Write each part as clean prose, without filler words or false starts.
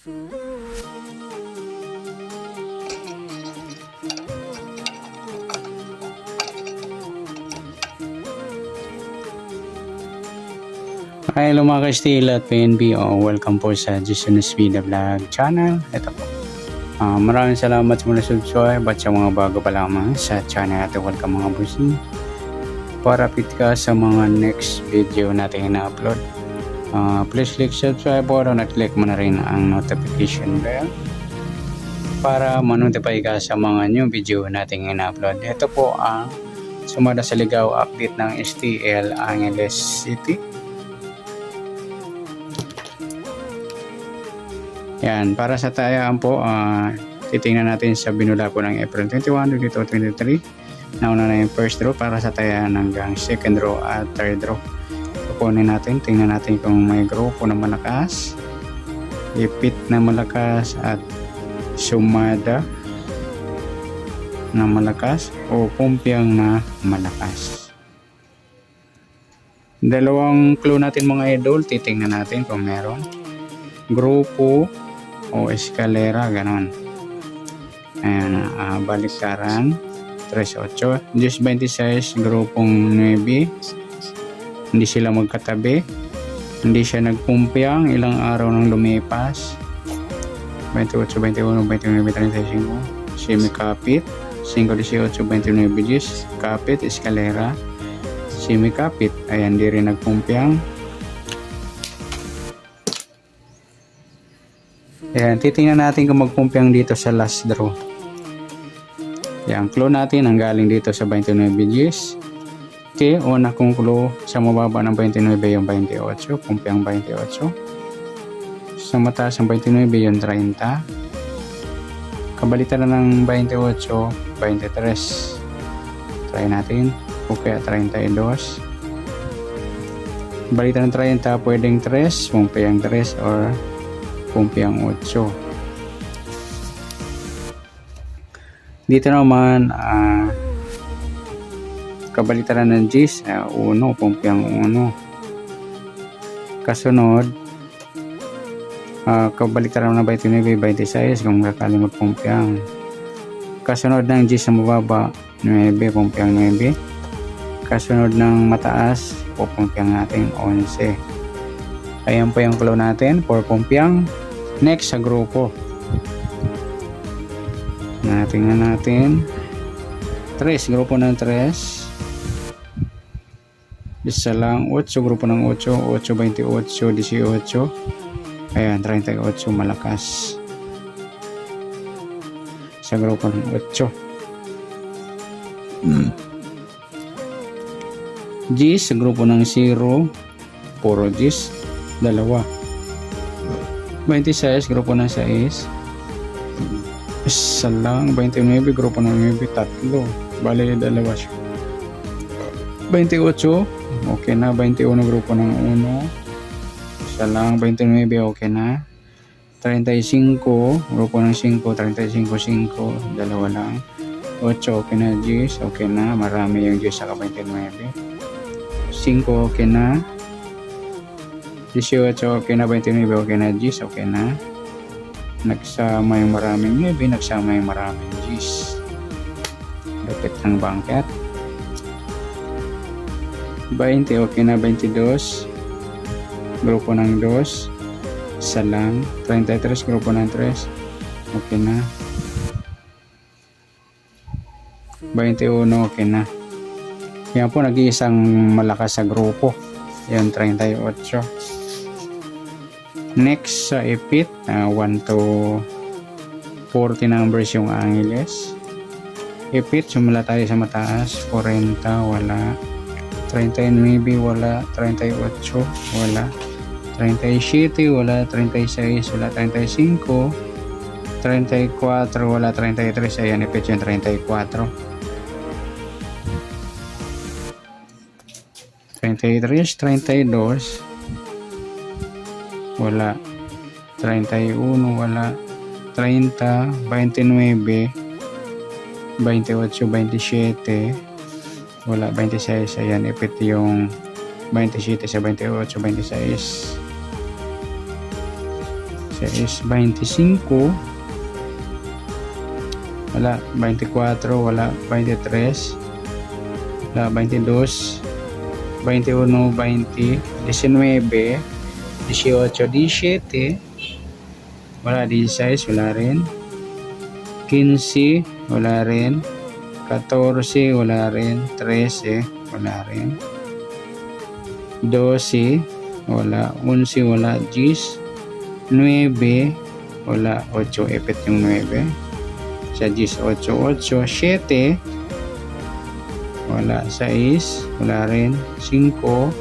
Hi, hello mga ka-steel at PNB. Welcome po sa Jason Vida Vlog channel. Ito po. Maraming salamat sa mga subscribe at sa mga bago pa lamang sa channel natin. Welcome mga bossing. Para update ka sa mga next video natin na-upload. Please click subscribe button at click mo na rin ang notification bell para ma-notify ka sa mga new video natin na-upload. Ito po ang sumada sa ligaw update ng STL Angeles City. Yan, para sa tayaan po, titingnan natin sa binula po ng April 21, 2023. Nauna na yung first draw para sa tayaan hanggang second draw at third draw. Kukunin natin, tingnan natin kung may grupo na malakas, ipit na malakas at sumada na malakas o pumpyang na malakas. Dalawang clue natin mga idol, titingnan natin kung meron. Grupo o eskalera, ganon. Ayan, baliktaran 3-8, 10-26, grupong 9. Hindi sila magkatabi, hindi siya nagpumpyang, ilang araw nang lumipas. 28, 21, 29, 35, semi-kapit. 5-18, 29, 10, kapit, eskalera, semi-kapit. Ayan, di rin nagpumpyang. Ayan, titingnan natin kung magpumpyang dito sa last draw. Ayan, clue natin ang galing dito sa 29 Gs. Okay, una kong clue sa mababa ng 29 yung 28, pumpyang 28. Sa mataas ng 29 yung 30. Kabalitan na ng 28, 23. Try natin. O kaya 32. Balitan ng 30, pwedeng 3, pumpyang 3 or pumpyang 8. Dito naman kabalitaran ng Gs, 1, pumpyang 1. Kasunod kabalitaran ng 29, 26 kung kakaling magpumpyang. Kasunod ng Gs sa mababa 9, pumpyang 9. Kasunod ng mataas pumpyang natin 11. Ayan po yung clue natin for pumpyang. Next sa grupo, tingnan natin 3, grupo ng 3, isa lang. 8, grupo ng 8, 8, 28, 18. Ayan, 38 malakas sa grupo ng 8. Gs sa grupo ng 0, puro Gs, 2. 26, grupo ng 6, isa lang. 29, grupo ng 9, 3. Bali, 2 siya. 28, okay na. 21, grupo ng 1, isa lang. 29, okay na. 35, grupo ng 5, 35, 5, 2 lang. 8, okay na. Gs, okay na. Marami yung Gs saka 29. 5, okay na. 18, okay na. 29, okay na. Gs, okay na. Nagsama yung maraming 9, nagsama yung maraming Gs. Lupit ng bangket. 20, okay na. 22, grupo ng 2, isa lang. 33, grupo ng 3, okay na. 21, okay na. Yan po, nag-iisang malakas sa grupo. Yan, 38. Next sa ipit, 1 to 40 numbers yung Angeles. Ipit, sumula tayo sa mataas. 40, wala. 39, wala. 38, wala. 37, wala. 36, wala. 35, 34, wala. 33, ayan, ipit yung 34. 33, 32, wala. 31, wala. 30, 29, 28, 27, wala. 26, ayan, ipit yung 27 sa 28, 26. is 25. Wala. 24. Wala. 23. Wala. 22. 21, 20. 19. 18, 17. Wala. 16. Wala rin. 15. Wala rin. 14. Wala rin. 13. Wala rin. 12. Wala. 11. Wala. 10. 9. Wala. 8. Epit yung 9. Sa 10. 8. 8. 7. Wala. 6. Wala rin. 5.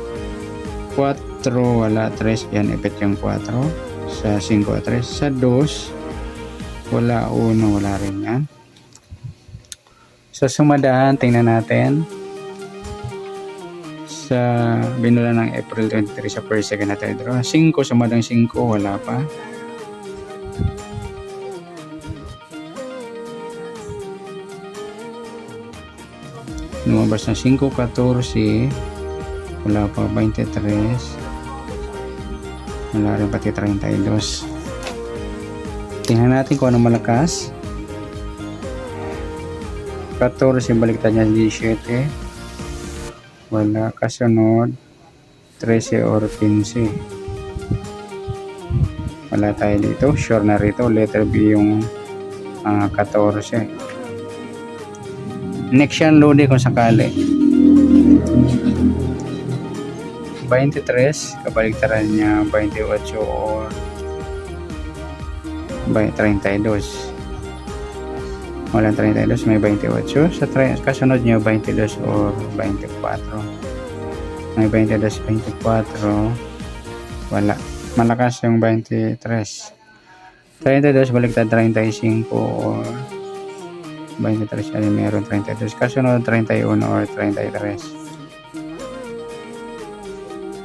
4. Wala. 3. Yan. Epit yung 4. Sa 5. 3. Sa 2. Wala. 1. Wala rin yan. Sa sumadahan, tingnan natin. Sa binula ng April 23 sa per second na tayo draw. 5, sumadang 5, wala pa. Lumabas na 5, 14, wala pa. 23, wala rin pati 32. Tingnan natin kung ano malakas. 14, baliktad niya 17. Wala. Kasunod 13 or 15. Wala tayo dito. Sure na rito. Letter B yung 14. Next yan, load kung sakali. 23. Kabaliktaran niya 28 or 32. Walang 32, may 28. Sa kasunod nyo, 22 or 24. May 22, 24. Wala. Malakas yung 23. 32, baliktad 35 or 23. Ay, meron 32. Kasunod, 31 or 33.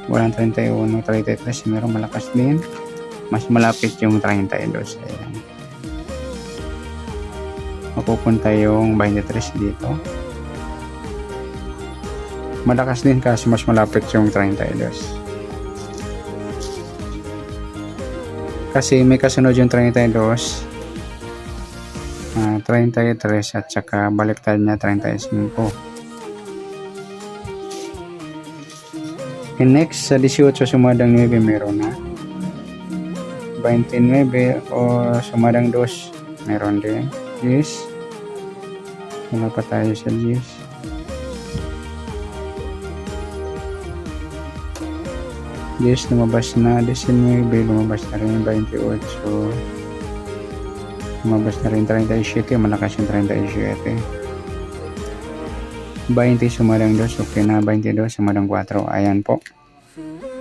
Walang 31, 33. Meron malakas din. Mas malapit yung 32. Ayan. Mapupunta yung 23 dito. Malakas din kasi mas malapit yung 32. Kasi may kasunod yung 32, 33 at saka baliktad niya 35. And next, sa 18 sumadang 9 meron na. 29 o sumadang 2 meron din. 10. Wala pa tayo sa 10. Lumabas na. 19 lumabas na rin. 28 lumabas na rin. 37 malakas yung 37. 20 sumadang 2. Okay na. 22 sumadang 4. Ayan po.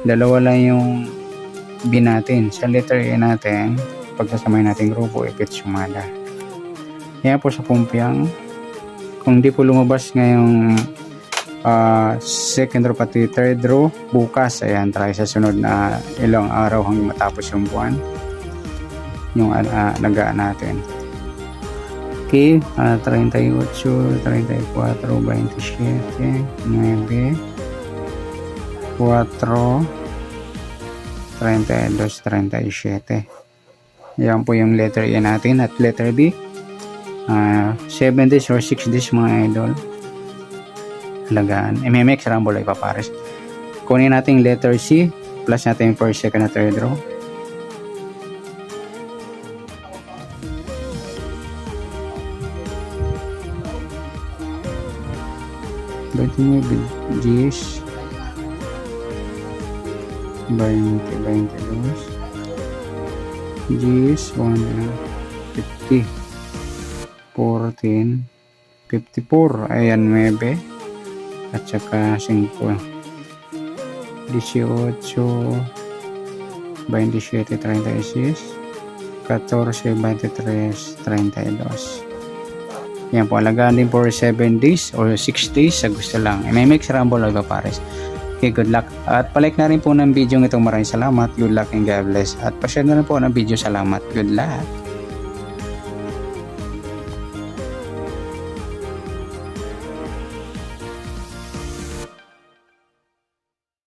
Dalawa lang yung B natin. Sa letter A natin, pagsasamay natin grupo, ipit sumada. Kaya po sa pumpiang, kung di po lumabas ngayong second row pati third row, bukas, ayan, try sa sunod na ilang araw hanggang matapos yung buwan, yung nagaan natin. Okay, 38, 34, 27, 9, 4, 32, 37. Yan po yung letter A natin. At letter B, 7 days or 6 days mga idol. Halagaan. MMX Rumble ay papares. Kunin natin letter C, plus natin yung first, second, na third row. Berarti 10, 20, 22, 10, 1, 50, 14, 54, ayan 9, at saka 5, 18, 27, 36, 14, 23, 32. Yan po, alagaan din for 7 days or 6 days sa gusto lang. MMX Rumble Alba Pares. Okay, good luck. At palike na rin po ng video ng itong. Maraming salamat. Good luck and God bless. At pa-share na rin po ng video. Salamat. Good luck.